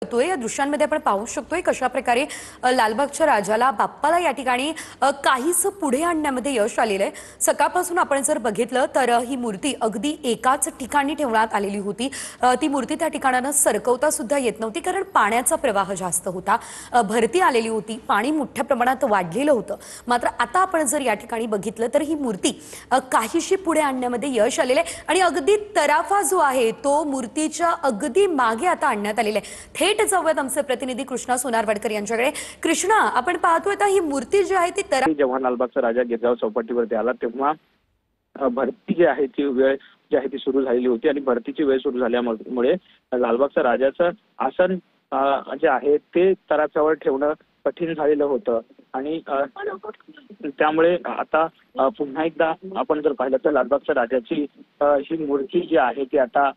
वळतोय या दृश्यांमध्ये आपण पाहू शकतोय कशा प्रकारे लालबागच्या राजाला बाप्पाला या ठिकाणी काहीसं पुढे आणण्यामध्ये यश आलेलं आहे। सकाळपासून आपण जर बघितलं तर ही मूर्ती अगदी एकाच ठिकाणी ठेवण्यात आलेली होती। ती मूर्ती त्या ठिकाणानं सरकवता सुद्धा येत नव्हती कारण पाण्याचा प्रवाह जास्त होता, भरती आलेली होती, पाणी मोठ्या प्रमाणात वाढलेलं होतं। मात्र आता आपण जर या ठिकाणी बघितलं तर ही मूर्ती काहीशी पुढे आणण्यामध्ये यश आलेलं आहे आणि अगदी तराफा जो आहे तो मूर्तीच्या अगदी मागे आता आणण्यात आलेला आहे। थेट जाऊयात आमचे प्रतिनिधी कृष्णा सोनारवाडकर यांच्याकडे। कृष्णा, आपण पाहतोय आता ही मूर्ती जी आहे ती जेव्हा लालबागचा राजा गिरगाव चौपाटीवरती आला तेव्हा भरती जी आहे ती वेळ जी आहे ती सुरू झालेली होती आणि भरतीची वेळ सुरू झाल्यामुळे लालबागचा राजाचं आसन जे आहे ते तराफ्यावर ठेवणं कठीण झालेलं होतं आणि त्यामुळे आता पुन्हा एकदा आपण जर पाहिलं तर लालबागच्या राजाची ही मूर्ती जी आहे ती आता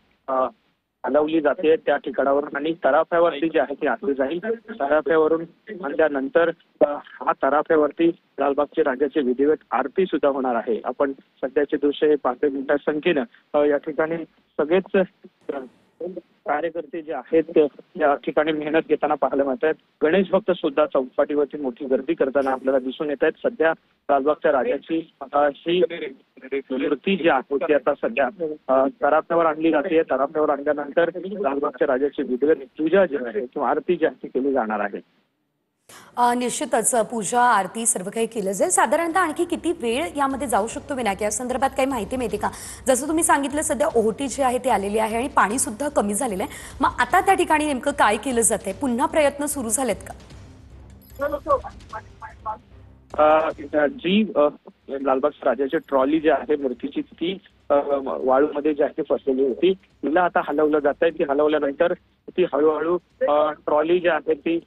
हलवली जाते त्या ठिकाणावरून आणि तराफ्यावरती जी आहे ती आणली जाईल। तराफ्यावरून आणल्यानंतर हा तराफ्यावरती लालबागच्या राजाची विधिवत आरती सुद्धा होणार आहे। आपण सध्याचे दृश्य हे पाहतोय, मोठ्या संख्येनं या ठिकाणी सगळेच कार्यकर्ते जे आहेत या ठिकाणी मेहनत घेताना पाहायला मिळत आहेत। गणेश भक्त सुद्धा चौपाटीवरती मोठी गर्दी करताना आपल्याला दिसून येत आहेत। सध्या लालबागच्या राजाची ही मूर्ती जी आहे ती आता सध्या तराफ्यावर आणली जाते। तराफ्यावर आणल्यानंतर लालबागच्या राजाची विधिवत पूजा जी आहे किंवा आरती जी आहे ती केली जाणार आहे। निश्चितच पूजा आरती सर्व काही केलं जाईल। साधारणतः आणखी किती वेळ यामध्ये जाऊ शकतो विनायक, या संदर्भात काही माहिती मिळते का? जसं तुम्ही सांगितलं सध्या ओहोटी जी आहे ती आलेली आहे आणि पाणी सुद्धा कमी झालेलं आहे, मग आता त्या ठिकाणी नेमकं काय केलं जातंय? पुन्हा प्रयत्न सुरू झालेत का? जी लालबागच्या राजाची ट्रॉली जी आहे मूर्तीची ती वाळूमध्ये जी आहे ती फसलेली होती, तिला आता हलवलं जात आहे। ती हलवल्यानंतर ती हळूहळू ट्रॉली जी आहे ती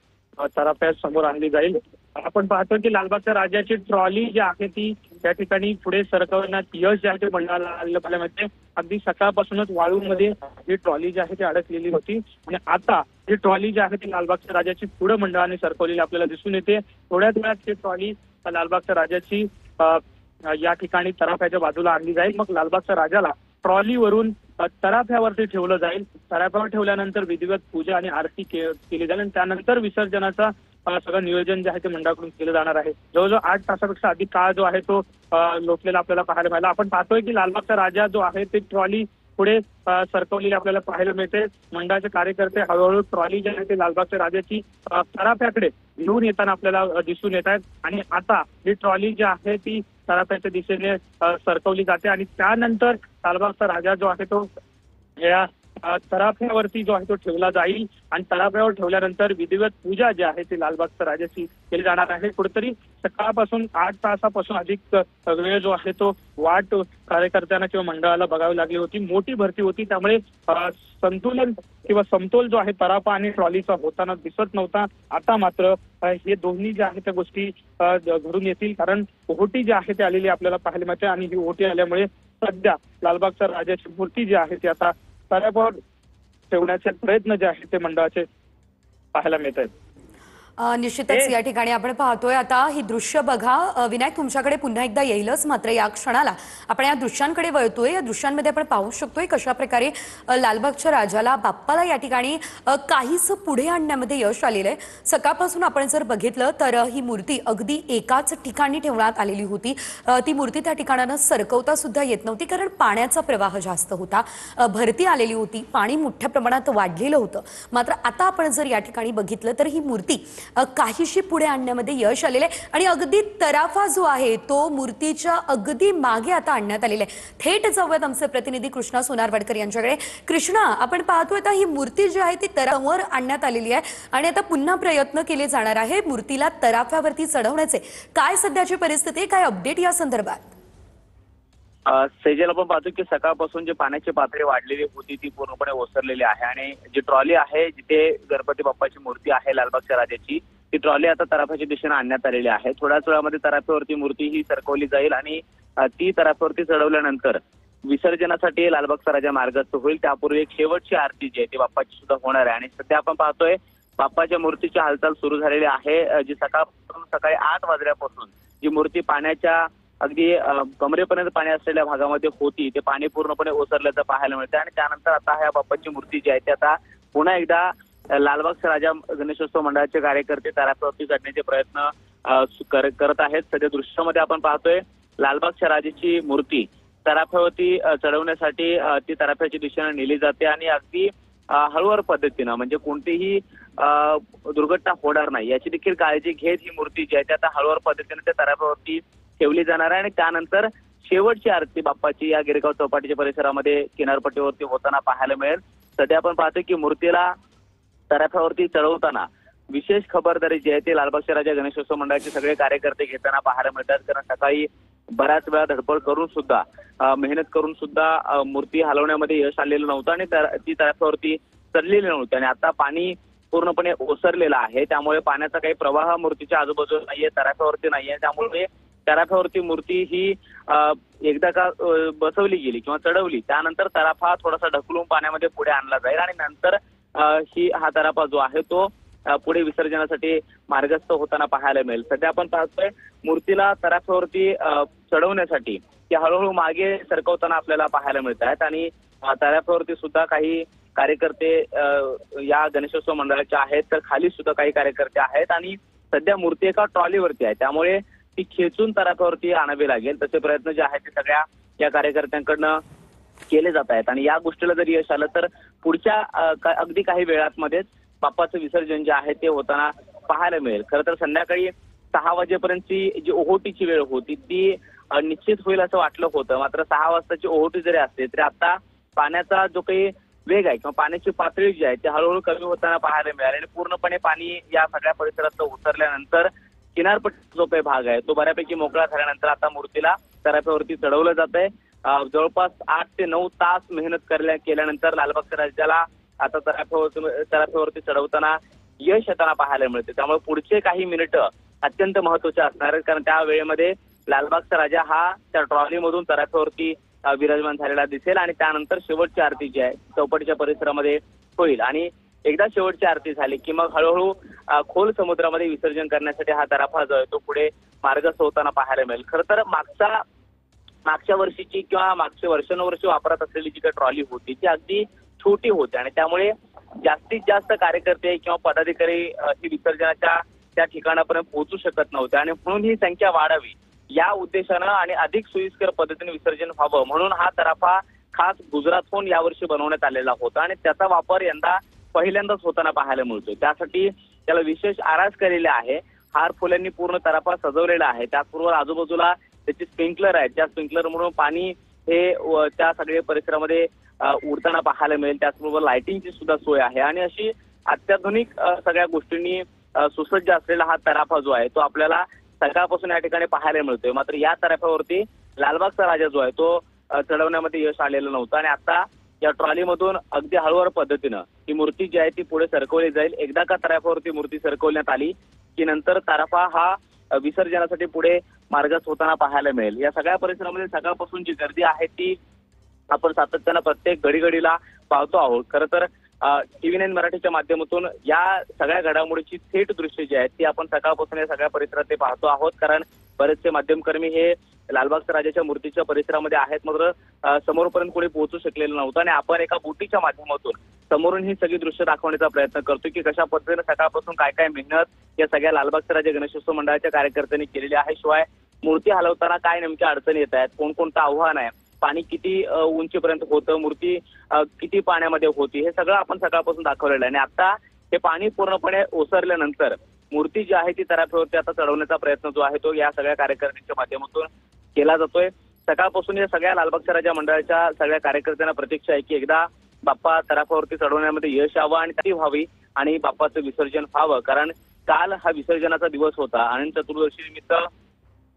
तराफ्या समोर आणली जाईल। आपण पाहतो की लालबागच्या राजाची ट्रॉली जी आहे ती त्या ठिकाणी पुढे सरकवण्यात यश जे आहे ते मंडळाला आलेलं पाहायला मिळते। अगदी सकाळपासूनच वाळूमध्ये ही ट्रॉली जी आहे ती अडकलेली होती आणि आता ही ट्रॉली जी आहे ती लालबागच्या राजाची पुढे मंडळाने सरकवलेली आपल्याला दिसून येते। थोड्याच वेळात ही ट्रॉली लालबागच्या राजाची या ठिकाणी तराफ्याच्या बाजूला आणली जाईल। मग लालबागच्या राजाला ट्रॉलीवरून तराफ्यावरती ठेवलं जाईल। तराफ्यावर ठेवल्यानंतर विधिवत पूजा आणि आरती केली जाईल आणि त्यानंतर विसर्जनाचा सगळं नियोजन जे आहे ते मंडळाकडून केलं जाणार आहे। जवळजवळ 8 तासापेक्षा अधिक काळ जो आहे तो लोटलेला आपल्याला पाहायला मिळाला। आपण पाहतोय की लालबागचा राजा जो आहे ते ट्रॉली पुढे सरकवलेली आपल्याला पाहायला मिळते। मंडळाचे कार्यकर्ते हळूहळू ट्रॉली जी आहे ते लालबागच्या राजाची तराफ्याकडे घेऊन येताना आपल्याला दिसून येत आहेत आणि आता ही ट्रॉली जी आहे ती तराफ्याच्या दिशेने सरकवली जाते आणि त्यानंतर लालबागचा राजा जो आहे तो या तराफ्यावरती जो आहे तो ठेवला जाईल आणि तराफ्यावर ठेवल्यानंतर विधिवत पूजा जी आहे ती लालबागच्या राजाची केली जाणार आहे। कुठेतरी सकाळपासून 8 तासापासून अधिक वेळ जो आहे तो वाट कार्यकर्त्यांना किंवा मंडळाला बघावी लागली होती। मोठी भरती होती त्यामुळे संतुलन किंवा समतोल जो आहे तराफा आणि ट्रॉलीचा होताना दिसत नव्हता। आता मात्र हे दोन्ही ज्या आहेत त्या गोष्टी घडून येतील कारण ओहोटी जी आहे ती आलेली आपल्याला पाहायला मिळते आणि ही ओहोटी आल्यामुळे सध्या लालबागच्या राजाची मूर्ती जी आहे ती आता तराफ्यावर ठेवण्याचे प्रयत्न जे आहेत ते मंडळाचे पाहायला मिळत आहेत। निश्चितच या ठिकाणी आपण पाहतोय आता ही दृश्य बघा विनायक, तुमच्याकडे पुन्हा एकदा येईलच, मात्र या क्षणाला आपण या दृश्यांकडे वळतोय। या दृश्यांमध्ये आपण पाहू शकतोय कशा प्रकारे लालबागच्या राजाला बाप्पाला या ठिकाणी काहीसं पुढे आणण्यामध्ये यश आलेलं आहे। सकाळपासून आपण जर बघितलं तर ही मूर्ती अगदी एकाच ठिकाणी ठेवण्यात आलेली होती। ती मूर्ती त्या ठिकाणानं सरकवता सुद्धा येत नव्हती कारण पाण्याचा प्रवाह जास्त होता, भरती आलेली होती, पाणी मोठ्या प्रमाणात वाढलेलं होतं। मात्र आता आपण जर या ठिकाणी बघितलं तर ही मूर्ती काहीशी पुढे आणण्यामध्ये यश आलेलं आहे आणि अगदी तराफा जो आहे तो मूर्तीच्या अगदी मागे आता आणण्यात आलेला आहे। थेट जाऊयात आमचे प्रतिनिधी कृष्णा सोनारवाडकर यांच्याकडे। कृष्णा, आपण पाहतोय आता ही मूर्ती जी आहे ती तराफ्यावर आणण्यात आलेली आहे आणि आता पुन्हा प्रयत्न केले जाणार आहे मूर्तीला तराफ्यावरती चढवण्याचे। काय सध्याची परिस्थिती आहे, काय अपडेट या संदर्भात? सेजल, आपण पाहतो की सकाळपासून जी पाण्याची पातळी वाढलेली होती ती पूर्णपणे ओसरलेली आहे आणि जी ट्रॉली आहे जिथे गणपती बाप्पाची मूर्ती आहे लालबागच्या राजाची, ती ट्रॉली आता तराफ्याच्या दिशेने आणण्यात आलेली आहे। थोड्याच वेळामध्ये तराफ्यावरती मूर्ती ही सरकवली जाईल आणि ती तराफ्यावरती चढवल्यानंतर विसर्जनासाठी लालबागचा राजा मार्गस्थ होईल। त्यापूर्वी एक शेवटची आरती जी आहे ती बाप्पाची सुद्धा होणार आहे आणि सध्या आपण पाहतोय बाप्पाच्या मूर्तीची हालचाल सुरू झालेली आहे। जी सकाळी 8 वाजल्यापासून जी मूर्ती पाण्याच्या अगदी कमरेपर्यंत पाणी असलेल्या भागामध्ये होती ते पाणी पूर्णपणे ओसरल्याचं पाहायला मिळतं आणि त्यानंतर आता ह्या बाप्पाची मूर्ती जी आहे ती आता पुन्हा एकदा लालबागचा राजा गणेशोत्सव मंडळाचे कार्यकर्ते तराफ्यावरती चढण्याचे प्रयत्न करत आहेत। सध्या दृश्यामध्ये आपण पाहतोय लालबागच्या राजाची मूर्ती तराफ्यावरती चढवण्यासाठी ती तराफ्याच्या दिशेने नेली जाते आणि अगदी हळूवार पद्धतीनं म्हणजे कोणतीही दुर्घटना होणार नाही याची देखील काळजी घेत ही मूर्ती जी आहे ती आता हळूवार पद्धतीने त्या तराफ्यावरती ठेवली जाणार आहे आणि त्यानंतर शेवटची आरती बाप्पाची या गिरगाव चौपाटीच्या परिसरामध्ये किनारपट्टीवरती होताना पाहायला मिळेल। सध्या आपण पाहतोय की मूर्तीला तराफ्यावरती चढवताना विशेष खबरदारी जी आहे ती लालबागच्या राजा गणेशोत्सव मंडळाचे सगळे कार्यकर्ते घेताना पाहायला मिळतात। कारण सकाळी बऱ्याच वेळा धडपड करून सुद्धा मेहनत करून सुद्धा मूर्ती हलवण्यामध्ये यश आलेलं नव्हतं आणि ती तराफ्यावरती चढलेली नव्हती आणि आता पाणी पूर्णपणे ओसरलेलं आहे। त्यामुळे पाण्याचा काही प्रवाह मूर्तीच्या आजूबाजूला नाहीये, तराफ्यावरती नाहीये। त्यामुळे तराफ्यावरती मूर्ती ही एकदा का बसवली गेली किंवा चढवली त्यानंतर तराफा थोडासा ढकलून पाण्यामध्ये पुढे आणला जाईल आणि नंतर हा तराफा जो आहे तो पुढे विसर्जनासाठी मार्गस्थ होताना पाहायला मिळेल। सध्या आपण पाहतोय मूर्तीला तराफ्यावरती चढवण्यासाठी ती हळूहळू मागे सरकवताना आपल्याला पाहायला मिळत आहेत आणि तराफ्यावरती सुद्धा काही कार्यकर्ते या गणेशोत्सव मंडळाचे आहेत तर खाली सुद्धा काही कार्यकर्ते आहेत आणि सध्या मूर्ती एका ट्रॉलीवरती आहे त्यामुळे ती खेचून तराफ्यावरती आणावी लागेल। तसे प्रयत्न जे आहेत ते सगळ्या या कार्यकर्त्यांकडनं केले जात आहेत आणि या गोष्टीला जर यश आलं तर पुढच्या अगदी काही वेळातमध्येच बाप्पाचं विसर्जन जे आहे ते होताना पाहायला मिळेल। खरं तर संध्याकाळी 6 वाजेपर्यंतची जी ओहोटीची वेळ होती ती निश्चित होईल असं वाटलं होतं, मात्र 6 वाजताची ओहोटी जरी असते तरी आता पाण्याचा जो काही वेग आहे किंवा पाण्याची पातळी जी आहे ती हळूहळू कमी होताना पाहायला मिळाली आणि पूर्णपणे पाणी या सगळ्या परिसरात उतरल्यानंतर किनारपट्टी जो काही भाग आहे तो बऱ्यापैकी मोकळा झाल्यानंतर आता मूर्तीला तराफ्यावरती चढवलं जात आहे। जवळपास 8 ते 9 तास मेहनत केल्यानंतर लालबागच्या राजाला आता तराफ्यावरती चढवताना यश येताना पाहायला मिळते। त्यामुळे पुढचे काही मिनिटं अत्यंत महत्वाचे असणार आहेत कारण त्या वेळेमध्ये लालबागचा राजा हा त्या ट्रॉलीमधून तराफ्यावरती विराजमान झालेला दिसेल आणि त्यानंतर शेवटची आरती जी आहे चौपाटीच्या परिसरामध्ये होईल आणि एकदा शेवटची आरती झाली की मग हळूहळू खोल समुद्रामध्ये विसर्जन करण्यासाठी हा तराफा जो आहे तो पुढे मार्गस्थ होताना पाहायला मिळेल। खरं तर मागच्या वर्षीची किंवा मागच्या वर्षानुवर्षी वापरत असलेली जी काही ट्रॉली होती ती अगदी छोटी होती आणि त्यामुळे जास्तीत जास्त कार्यकर्ते किंवा पदाधिकारी ही विसर्जनाच्या त्या ठिकाणापर्यंत पोहोचू शकत नव्हते आणि म्हणून ही संख्या वाढावी या उद्देशानं आणि अधिक सोयीस्कर पद्धतीने विसर्जन व्हावं म्हणून हा तराफा खास गुजरातहून यावर्षी बनवण्यात आलेला होता आणि त्याचा वापर यंदा पहिल्यांदाच होताना पाहायला मिळतोय। त्यासाठी त्याला विशेष आरास केलेले आहे, हार फुलांनी पूर्ण तराफा सजवलेला आहे, त्याचबरोबर आजूबाजूला त्याचे स्प्रिंकलर आहेत, त्या स्प्रिंकलर म्हणून पाणी हे त्या सगळ्या परिसरामध्ये उडताना पाहायला मिळेल। त्याचबरोबर लाइटिंगची सुद्धा सोय आहे आणि अशी अत्याधुनिक सगळ्या गोष्टींनी सुसज्ज असलेला हा तराफा जो आहे तो आपल्याला सकाळपासून या ठिकाणी पाहायला मिळतोय। मात्र या तराफ्यावरती लालबागचा राजा जो आहे तो चढवण्यामध्ये यश आलेलं नव्हतं आणि आता या ट्रॉलीमधून अगदी हळूवार पद्धतीनं ही मूर्ती जी आहे ती पुढे सरकवली जाईल। एकदा का तराफ्यावरती मूर्ती सरकवण्यात आली की नंतर तराफा हा विसर्जनासाठी पुढे मार्गस्थ होताना पाहायला मिळेल। या सगळ्या परिसरामध्ये सकाळपासून जी गर्दी आहे ती आपण सातत्यानं प्रत्येक घडीला पाहतो आहोत। खरं तर TV9 मराठीच्या माध्यमातून या सगळ्या घडामोडीची थेट दृश्य जी आहेत ती आपण सकाळपासून या सगळ्या परिसरात ते पाहतो आहोत कारण बरेचसे माध्यमकर्मी हे लालबागच्या राजाच्या मूर्तीच्या परिसरामध्ये आहेत, मात्र समोरपर्यंत कोणी पोहोचू शकलेलं नव्हतं आणि आपण एका बोटीच्या माध्यमातून समोरून ही सगळी दृश्य दाखवण्याचा प्रयत्न करतो की कशा पद्धतीने सकाळपासून काय काय मेहनत या सगळ्या लालबागच्या राजा गणेशोत्सव मंडळाच्या कार्यकर्त्यांनी केलेली आहे। शिवाय मूर्ती हलवताना काय नेमक्या अडचणी येत आहेत, कोणकोणतं आव्हान आहे, पाणी किती उंचीपर्यंत होतं, मूर्ती किती पाण्यामध्ये होती, हे सगळं आपण सकाळपासून दाखवलेलं आहे आणि आता हे पाणी पूर्णपणे ओसरल्यानंतर मूर्ती जी आहे ती तराफ्यावरती आता चढवण्याचा प्रयत्न जो आहे तो या सगळ्या कार्यकर्त्यांच्या माध्यमातून केला जातोय। सकाळपासून या सगळ्या लालबागच्या राजा मंडळाच्या सगळ्या कार्यकर्त्यांना प्रतीक्षा आहे की एकदा बाप्पा तराफ्यावरती चढवण्यामध्ये यश यावं आणि ती व्हावी आणि बाप्पाचं विसर्जन व्हावं कारण काल हा विसर्जनाचा दिवस होता आणि चतुर्दशी निमित्त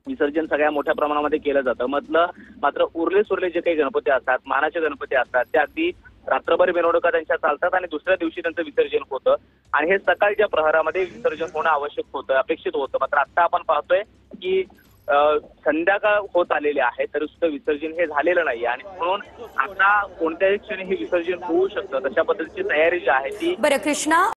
विसर्जन सगळ्या मोठ्या प्रमाणामध्ये केलं जातं। मात्र उरले जे काही गणपती असतात, मानाचे गणपती असतात ते अगदी रात्रभर मिरवणुका त्यांच्या चालतात आणि दुसऱ्या दिवशी त्यांचं विसर्जन होतं आणि हे सकाळच्या प्रहरामध्ये विसर्जन होणं आवश्यक होतं, अपेक्षित होतं। मात्र आता आपण पाहतोय की संध्याकाळ होत आलेली आहे तरी सुद्धा विसर्जन हे झालेलं नाही आणि म्हणून आता कोणत्याही क्षणी हे विसर्जन होऊ शकतं तशा पद्धतीची तयारी जी आहे ती बरं कृष्णा